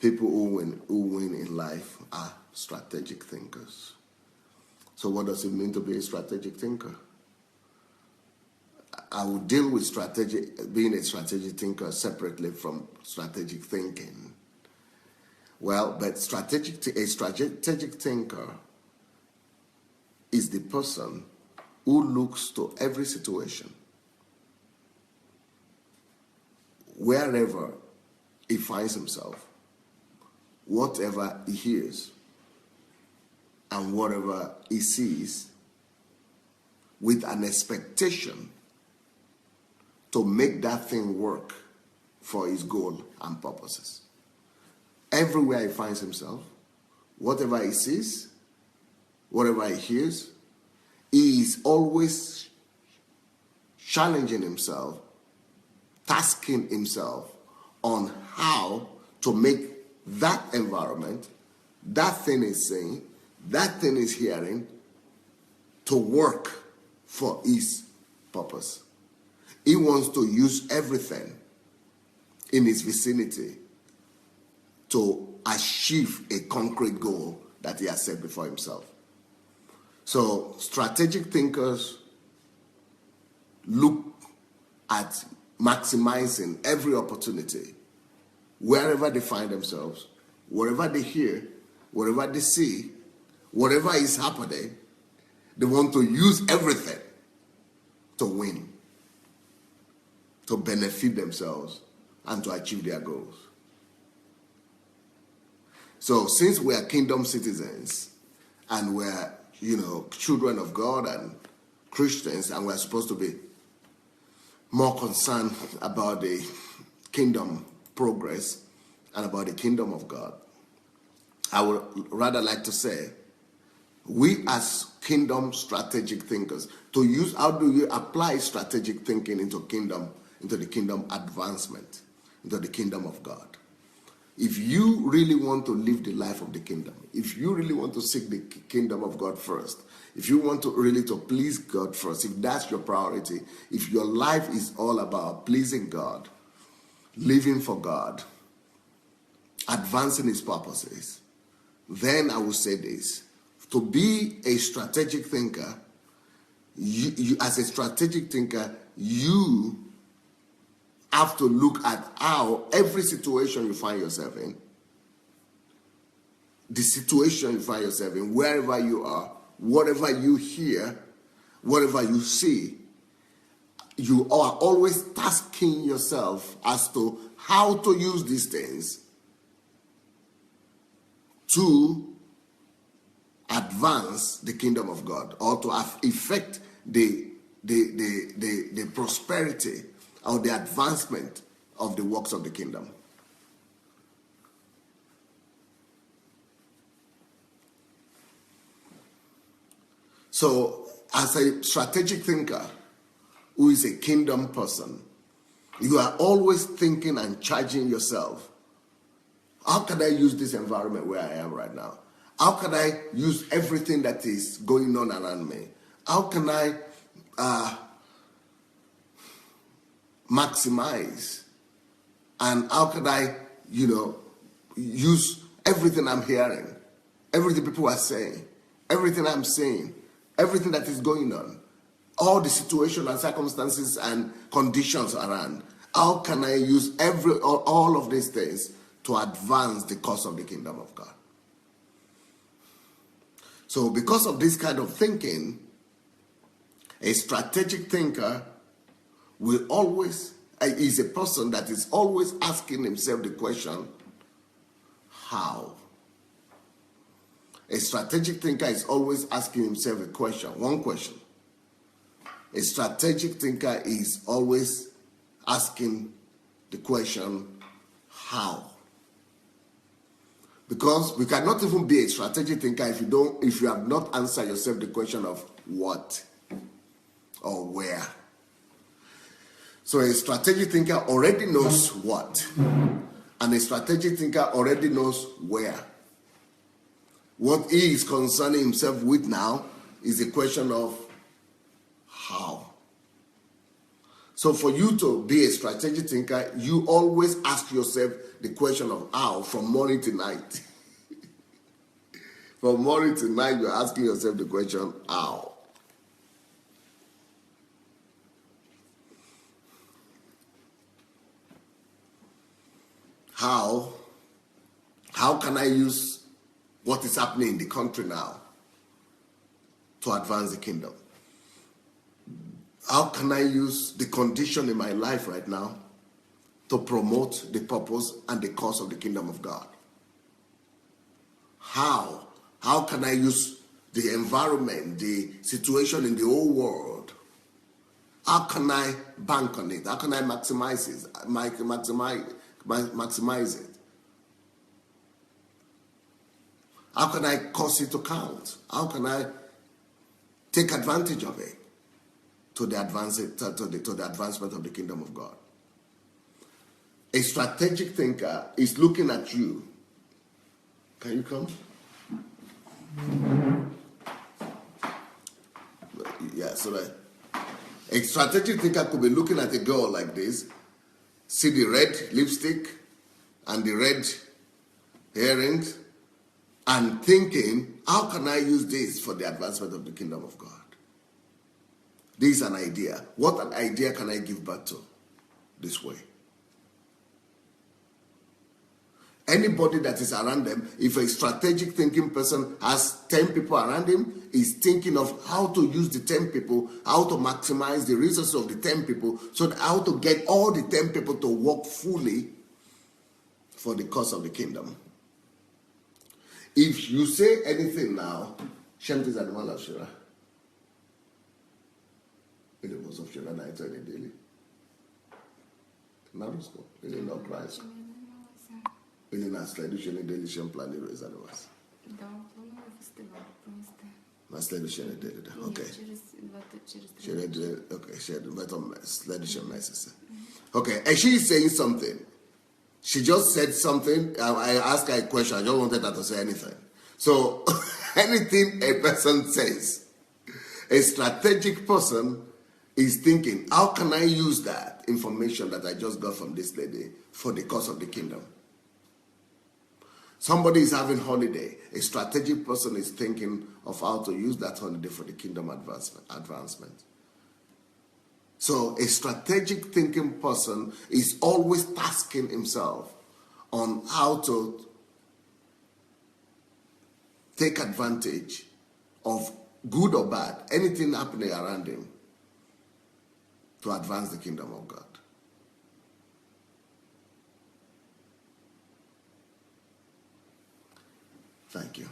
People who win in life are strategic thinkers. So what does it mean to be a strategic thinker? I will deal with being a strategic thinker separately from strategic thinking. Well, but a strategic thinker is the person who looks to every situation, wherever he finds himself, whatever he hears, and whatever he sees, with an expectation to make that thing work for his goal and purposes. Everywhere he finds himself, whatever he sees, whatever he hears, he is always challenging himself, tasking himself on how to make that environment, that thing he's saying, that thing he's hearing, to work for his purpose. He wants to use everything in his vicinity to achieve a concrete goal that he has set before himself. So strategic thinkers look at maximizing every opportunity wherever they find themselves, wherever they hear, wherever they see, whatever is happening. They want to use everything to win, to benefit themselves, and to achieve their goals. So since we are kingdom citizens and we're, children of God and Christians, and we're supposed to be more concerned about the kingdom progress and about the kingdom of God, I would rather like to say, we as kingdom strategic thinkers, how do you apply strategic thinking into the kingdom advancement, into the kingdom of God? If you really want to live the life of the kingdom, if you really want to seek the kingdom of God first, if you want to really to please God first, if that's your priority, if your life is all about pleasing God, living for God, advancing his purposes, then I will say this: to be a strategic thinker, as a strategic thinker, you have to look at how every situation you find yourself in, the situation you find yourself in, wherever you are, whatever you hear, whatever you see, you are always tasking yourself as to how to use these things to advance the kingdom of God, or to effect the prosperity or the advancement of the works of the kingdom. So, as a strategic thinker who is a kingdom person, you are always thinking and charging yourself. How can I use this environment where I am right now? How can I use everything that is going on around me? How can I maximize? And how can I, use everything I'm hearing, everything people are saying, everything I'm seeing, everything that is going on, all the situations and circumstances and conditions around? How can I use all of these things to advance the cause of the kingdom of God? So because of this kind of thinking, a strategic thinker is a person that is always asking himself the question, how? A strategic thinker is always asking himself one question. A strategic thinker is always asking the question, how? Because we cannot even be a strategic thinker if you have not answered yourself the question of what or where. So a strategic thinker already knows what, and a strategic thinker already knows where. What he is concerning himself with now is a question of how. So for you to be a strategic thinker, you always ask yourself the question of how from morning to night. From morning to night, you're asking yourself the question, how? How can I use what is happening in the country now to advance the kingdom? How can I use the condition in my life right now to promote the purpose and the cause of the kingdom of God? How can I use the environment, the situation in the whole world? How can I bank on it? How can I maximize it? Maximize it? How can I cause it to count? How can I take advantage of it to the advancement of the kingdom of God? A strategic thinker is looking at you. Can you come? Yeah, so that a strategic thinker could be looking at a girl like this, see the red lipstick and the red earrings, and thinking, how can I use this for the advancement of the kingdom of God? This is an idea. What an idea can I give birth to this way? Anybody that is around them, if a strategic thinking person has 10 people around him, is thinking of how to use the 10 people, how to maximize the resources of the 10 people, so that how to get all the 10 people to work fully for the cause of the kingdom. If you say anything now, Shem is animal of Shira. In the most of Shira, I tell you daily. Narusko, is it not Christ? Или на следующей неделе ще планирую за вас? Да, планую фестиваль просто. На следующей неделе, да? Окей. Через 3 Okay, следующий месяц. Okay, and she is saying something. She just said something. I asked her a question. I just wanted her to say anything. So, anything a person says, a strategic person is thinking, how can I use that information that I just got from this lady for the cause of the kingdom? Somebody is having holiday. A strategic person is thinking of how to use that holiday for the kingdom advancement. So a strategic thinking person is always tasking himself on how to take advantage of good or bad, anything happening around him to advance the kingdom of God. Thank you.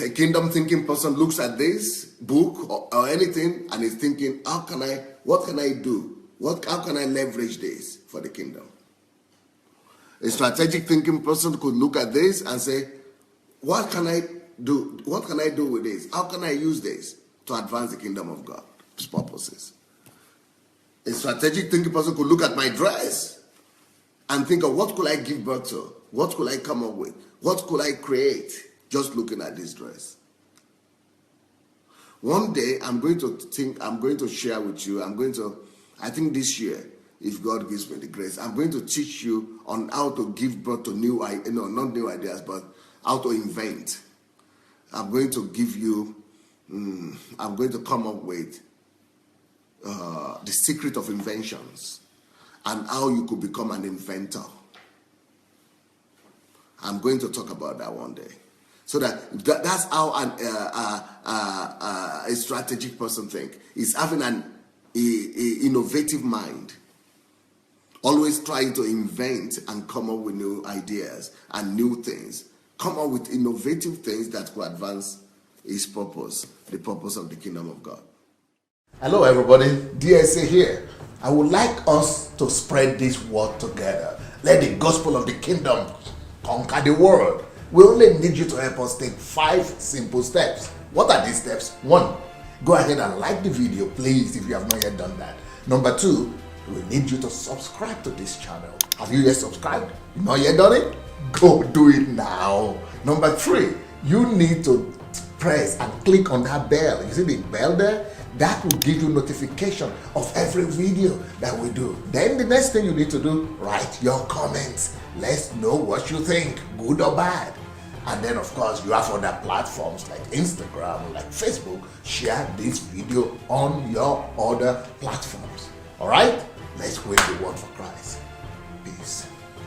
A kingdom thinking person looks at this book or anything and is thinking, what can I do? How can I leverage this for the kingdom? A strategic thinking person could look at this and say, what can I do? What can I do with this? How can I use this to advance the kingdom of God's purposes? A strategic thinking person could look at my dress and think of what could I give birth to? What could I come up with? What could I create just looking at this dress? One day I'm going to share with you, I think this year, if God gives me the grace, I'm going to teach you on how to give birth to not new ideas, but how to invent. I'm going to give you, I'm going to come up with the secret of inventions and how you could become an inventor. I'm going to talk about that one day. So that's how a strategic person thinks. Is having an innovative mind. Always trying to invent and come up with new ideas and new things. Come up with innovative things that will advance his purpose, the purpose of the kingdom of God. Hello everybody, DSA here. I would like us to spread this word together. Let the gospel of the kingdom conquer the world. We only need you to help us take 5 simple steps. What are these steps? 1, go ahead and like the video, please, if you have not yet done that. Number 2, we need you to subscribe to this channel. Have you yet subscribed? You not yet done it? Go do it now. Number 3, you need to press and click on that bell. You see the bell there? That will give you notification of every video that we do. Then the next thing you need to do, write your comments. Let's know what you think, good or bad. And then of course you have other platforms like Instagram, like Facebook. Share this video on your other platforms. All right? Let's win the world for Christ. Peace.